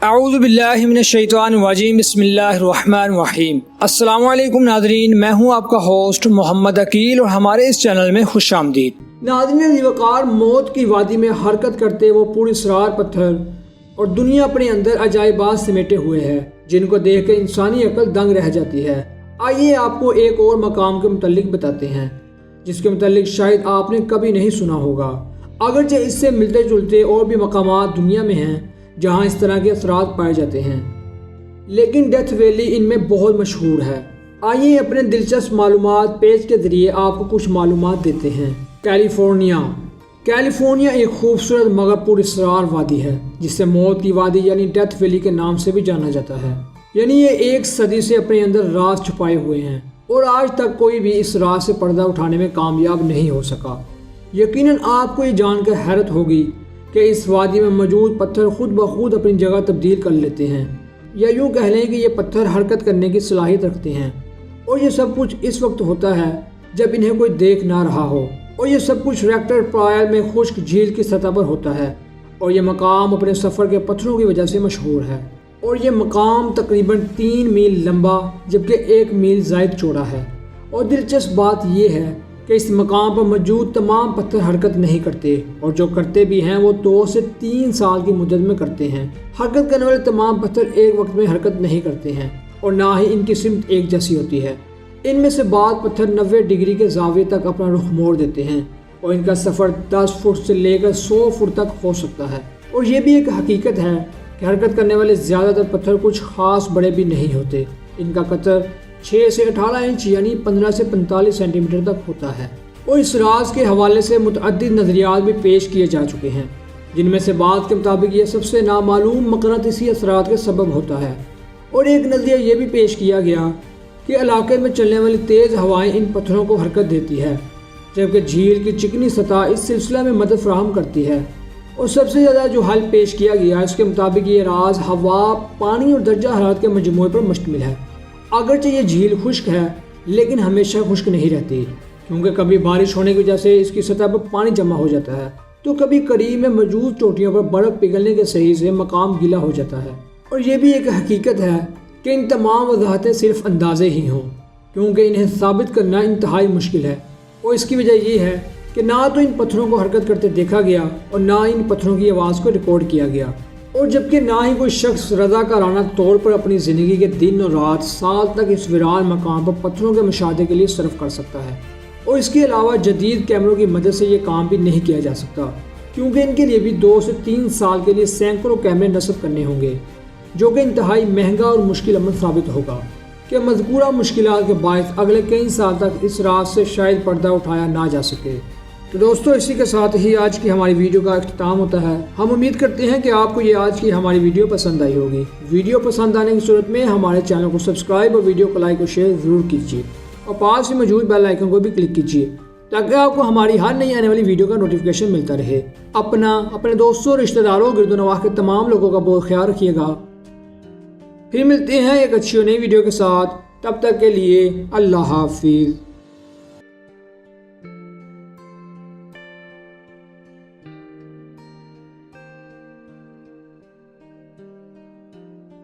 اعوذ باللہ من الشیطان الرجیم، بسم اللہ الرحمن الرحیم۔ السلام علیکم ناظرین، میں ہوں آپ کا ہوسٹ محمد عقیل اور ہمارے اس چینل میں خوش آمدید۔ ناظرین، ذی وقار موت کی وادی میں حرکت کرتے وہ پوری اسرار پتھر اور دنیا اپنے اندر عجائبات سمیٹے ہوئے ہے جن کو دیکھ کے انسانی عقل دنگ رہ جاتی ہے۔ آئیے آپ کو ایک اور مقام کے متعلق بتاتے ہیں جس کے متعلق شاید آپ نے کبھی نہیں سنا ہوگا، اگرچہ اس سے ملتے جلتے اور بھی مقامات دنیا میں ہیں جہاں اس طرح کے اثرات پائے جاتے ہیں، لیکن ڈیتھ ویلی ان میں بہت مشہور ہے۔ آئیے اپنے دلچسپ معلومات پیج کے ذریعے آپ کو کچھ معلومات دیتے ہیں۔ کیلیفورنیا ایک خوبصورت مگر پر اسرار وادی ہے جسے موت کی وادی یعنی ڈیتھ ویلی کے نام سے بھی جانا جاتا ہے۔ یعنی یہ 1 صدی سے اپنے اندر راز چھپائے ہوئے ہیں اور آج تک کوئی بھی اس راز سے پردہ اٹھانے میں کامیاب نہیں ہو سکا۔ یقیناً آپ کو یہ جان کر حیرت ہوگی کہ اس وادی میں موجود پتھر خود بخود اپنی جگہ تبدیل کر لیتے ہیں، یا یوں کہہ لیں کہ یہ پتھر حرکت کرنے کی صلاحیت رکھتے ہیں، اور یہ سب کچھ اس وقت ہوتا ہے جب انہیں کوئی دیکھ نہ رہا ہو، اور یہ سب کچھ ریکٹر پرائل میں خشک جھیل کی سطح پر ہوتا ہے، اور یہ مقام اپنے سفر کے پتھروں کی وجہ سے مشہور ہے، اور یہ مقام تقریباً 3 میل لمبا جبکہ 1 میل زائد چوڑا ہے۔ اور دلچسپ بات یہ ہے کہ اس مقام پر موجود تمام پتھر حرکت نہیں کرتے، اور جو کرتے بھی ہیں وہ 2 سے 3 سال کی مدت میں کرتے ہیں۔ حرکت کرنے والے تمام پتھر ایک وقت میں حرکت نہیں کرتے ہیں اور نہ ہی ان کی سمت ایک جیسی ہوتی ہے۔ ان میں سے بعض پتھر 90 ڈگری کے زاویے تک اپنا رخ موڑ دیتے ہیں اور ان کا سفر 10 فٹ سے لے کر 100 فٹ تک ہو سکتا ہے۔ اور یہ بھی ایک حقیقت ہے کہ حرکت کرنے والے زیادہ تر پتھر کچھ خاص بڑے بھی نہیں ہوتے۔ ان کا قطر 6 سے 18 انچ یعنی 15 سے 45 سینٹی میٹر تک ہوتا ہے، اور اس راز کے حوالے سے متعدد نظریات بھی پیش کیے جا چکے ہیں، جن میں سے بعض کے مطابق یہ سب سے نامعلوم مقناطیسی اثرات کے سبب ہوتا ہے، اور ایک نظریہ یہ بھی پیش کیا گیا کہ علاقے میں چلنے والی تیز ہوائیں ان پتھروں کو حرکت دیتی ہے، جبکہ جھیل کی چکنی سطح اس سلسلہ میں مدد فراہم کرتی ہے۔ اور سب سے زیادہ جو حل پیش کیا گیا اس کے مطابق یہ راز ہوا، پانی اور درجہ حرارت کے مجموعے پر مشتمل ہے۔ اگرچہ یہ جھیل خشک ہے لیکن ہمیشہ خشک نہیں رہتی، کیونکہ کبھی بارش ہونے کی وجہ سے اس کی سطح پر پانی جمع ہو جاتا ہے تو کبھی قریب میں موجود چوٹیوں پر برف پگھلنے کے صحیح سے مقام گیلا ہو جاتا ہے۔ اور یہ بھی ایک حقیقت ہے کہ ان تمام وضاحتیں صرف اندازے ہی ہوں، کیونکہ انہیں ثابت کرنا انتہائی مشکل ہے، اور اس کی وجہ یہ ہے کہ نہ تو ان پتھروں کو حرکت کرتے دیکھا گیا اور نہ ان پتھروں کی آواز کو ریکارڈ کیا گیا، اور جبکہ نہ ہی کوئی شخص رضاکارانہ طور پر اپنی زندگی کے دن اور رات سال تک اس ویران مقام پر پتھروں کے مشاہدے کے لیے صرف کر سکتا ہے۔ اور اس کے علاوہ جدید کیمروں کی مدد سے یہ کام بھی نہیں کیا جا سکتا، کیونکہ ان کے لیے بھی 2 سے 3 سال کے لیے سینکڑوں کیمرے نصب کرنے ہوں گے، جو کہ انتہائی مہنگا اور مشکل عمل ثابت ہوگا کہ مذکورہ مشکلات کے باعث اگلے کئی سال تک اس راز سے شاید پردہ اٹھایا نہ جا سکے۔ تو دوستو، اسی کے ساتھ ہی آج کی ہماری ویڈیو کا اختتام ہوتا ہے۔ ہم امید کرتے ہیں کہ آپ کو یہ آج کی ہماری ویڈیو پسند آئی ہوگی۔ ویڈیو پسند آنے کی صورت میں ہمارے چینل کو سبسکرائب اور ویڈیو کو لائک اور شیئر ضرور کیجیے، اور پاس ہی موجود بیل آئیکن کو بھی کلک کیجیے تاکہ آپ کو ہماری ہر نئی آنے والی ویڈیو کا نوٹیفیکیشن ملتا رہے۔ اپنے دوستوں، رشتہ داروں، گرد و نواح کے تمام لوگوں کا بہت خیال رکھیے گا۔ پھر ملتے ہیں ایک اچھی اور نئی ویڈیو کے ساتھ، تب تک کے لیے اللہ حافظ۔